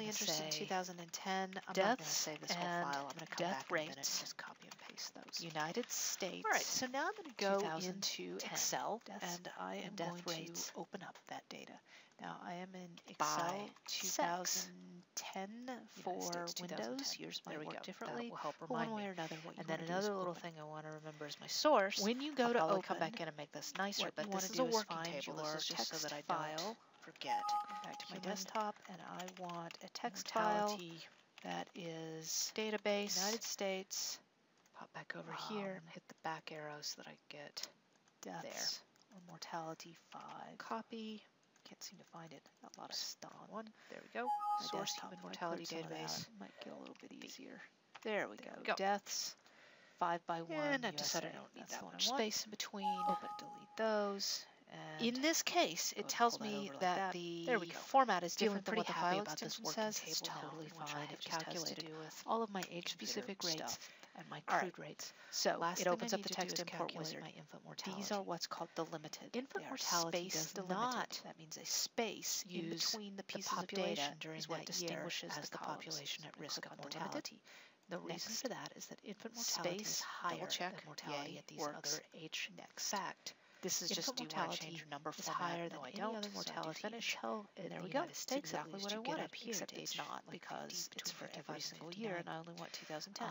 only gonna interested in say 2010. I'm not going to deaths save this whole and file. I'm going to come death back in a minute and rates. just copy and paste those. United States. All right, so now I'm going to go 2010. into Excel, Deaths and I am and death going rates to open up that data. Now, I am in by Excel sex. 2010 for States, Windows. 2010. Yours There might we work go. differently. That will help But remind one way me. or another, what you And then want to do is another little open. thing I want to remember is my source. When you go I'll to probably open, come back in and make this nicer, what but you want this to is do a is working find table. your This is just so text that I file. don't forget. Go back to my Human desktop, and I want a text file that is database. United States. Pop back over here, hit the back arrow so that I get deaths there. or mortality 5. Copy. Can't seem to find it. A lot of stuff on one. There we go. My Source desktop. human mortality database. Might get a little bit easier. There we There go. we go. Deaths 5 by 1. And I USA. decided I don't need That's that the one much I want. space in between. Open, delete those. And in this case, it tells me that the format is different than what the file extension says. It's totally fine. It calculated all of my age-specific rates and my crude rates. So it opens up the text import wizard. my infant mortality. These are what's called delimited. Infant mortality does not. That means a space in between the pieces of data during what that distinguishes year as the population at risk of mortality. The reason for that is that infant mortality is higher than mortality at these other age fact. This is just, do you want to change your number format? Higher than any other mortality. Finish. And there we go. It's exactly what I wanted up here, except it's not because it's for every single year, and I only want 2010.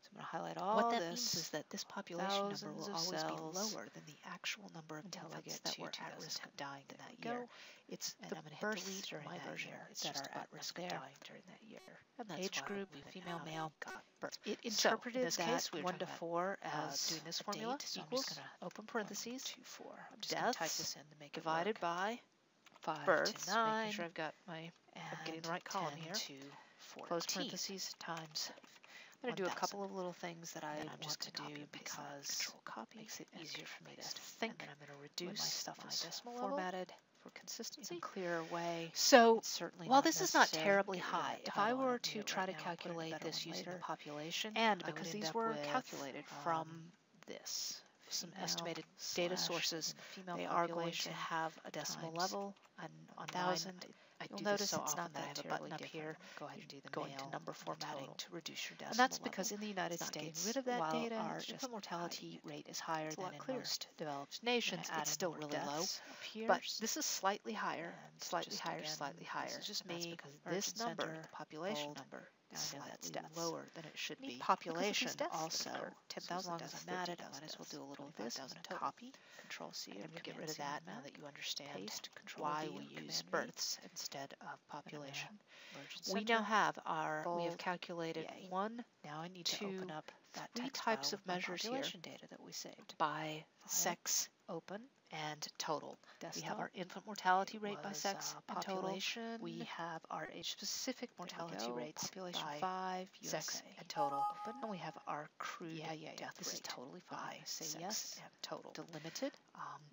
So I'm going to highlight all what that this. means is that this population number will always be lower than the actual number of infants that were at risk of dying in that year. It's the births during my version that are at risk of dying during that year. And that's age group, female, male, birth. It interpreted so, that 1 to 4 as doing this formula so equals, I'm just going to open parentheses, 1, 2, 4. I'm just deaths going to type this in to make it divided work. by 5 births, to 9. making sure I've got I'm getting the right column here. To 14. Close parentheses times. I'm going to do a couple of little things that I want to do because it makes it easier for me to think. And then I'm going to reduce my stuff my is decimal formatted for consistency. in a clearer way. So Certainly while this is not terribly necessary high, if I were to try to calculate this using the population, and I because would these end up were with, calculated from this, some female estimated data sources, they are going to have a decimal level and on 1,000. You'll notice it's not that I have a button up here. Go ahead and do the going to number formatting to reduce your decimal and that's level. because in the United States, rid of that while data, our it's just infant mortality rate is higher It's a than lot in clearer. most developed nations, it's still really low. But this is slightly higher, slightly higher. This is just me. Because this number, Center, the population bold. number, Now is I know that's slightly deaths. lower than it should be. Population Because of these deaths also. that occur. So as long as I'm at it, I might as well do a little of this. I'm going to copy, Control C. and or get rid of Command that C now on that you understand Paste, Control why V we or use Command V. births instead of population. Merge We center. now have we have bold, calculated yay. one. Now I need to Two, open up that three text types file of with my measures here population data that we saved. by File. sex Open. and total. We have Desktop. our infant mortality It rate by was, sex and total. population. We have our age-specific mortality go. rates Population by 5, sex USA. and total. Open. And we have our crude death This is rate totally by fine. Say sex yes. and total. Delimited.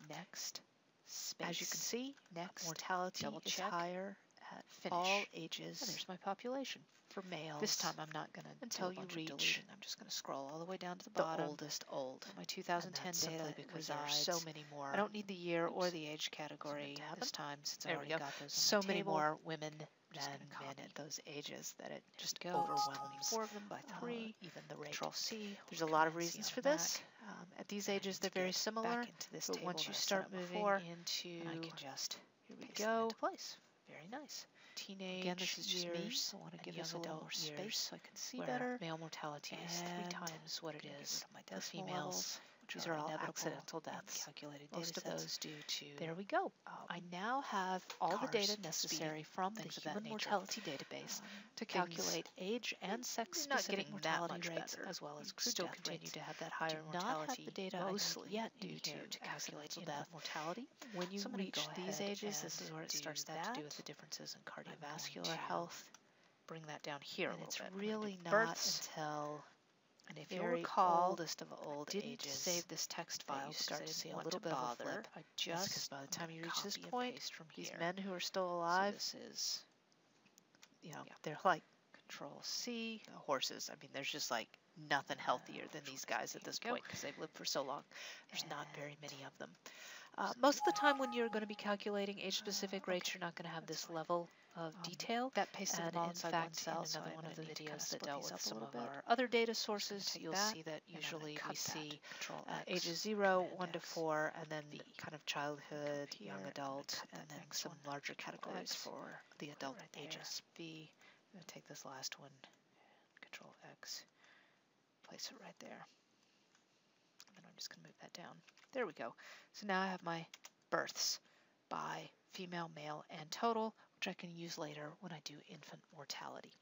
Next. Space. As you can see, Next. mortality Double is check. higher at Finish. all ages. And there's my population. For males. This time I'm not going to until you reach I'm just going to scroll all the way down to the the bottom. oldest old. My 2010 simply data because there are resides. so many more. I don't need the year or the age category tab this time since There I we already go. got those So on my many table. more women just than gonna men copy. at those ages that it just Go. overwhelms 4 of them by 3. even the rate. Control C. There's a lot of Command C reasons on for the this. Mac. At these And I ages, need they're to very get similar. back into this But table once that you I set start up moving before, into, and I can just here we paste them go. into place. Very nice. Teenage Again, this is just me. years. I want to and give young this a little adult more years, space so I can see where better. male mortality is 3 And times what it Gonna get is rid of my for decimal females. levels, which These are all inevitable accidental in deaths. calculated Most data of sets. those due to There we go. I now have all the cars, data necessary speed, from the things of that human nature. mortality database to Things- calculate age and sex You're not specific getting that mortality much rates better. as well as You crude still death continue rates. to have that Do higher not have mortality the data I mostly need yet in due here to calculate accidental infant death. mortality. When you So I'm gonna reach go these ahead ages, this and is where it do starts to have to do with the that. differences in I'm going cardiovascular to health. Bring that down here And a it's little bit. I'm gonna do really not births until and if you'll you'll recall, oldest of old didn't ages, save this text file you because start I to didn't see a want little to bit of a bother. flip. I Just because just by the I'm time gonna you reach this copy and point, paste from these here. men who are still So alive, this is they're like Control C. the horses. I mean, there's just like nothing healthier than these guys at this point because they've lived for so long. There's not very many of them. Most of the time when you're going to be calculating age-specific rates, you're not going to have this level of detail. That pasted And them all in inside fact, one cell, in so another I'm one of the gonna need to kinda videos that split dealt these with up a some little of bit. our other data Just sources, gonna you'll take see that and I'm gonna usually we cut that. see Control X, ages 0, Command 1 to S, 4, and then V. kind of childhood, Here, young I'm gonna adult, cut and that then next some one. larger Control categories X, for the put it adult right there. ages. V. I'm going to take this last one, Control X, place it right there. And then I'm just going to move that down. There we go. So now I have my births by female, male, and total, which I can use later when I do infant mortality.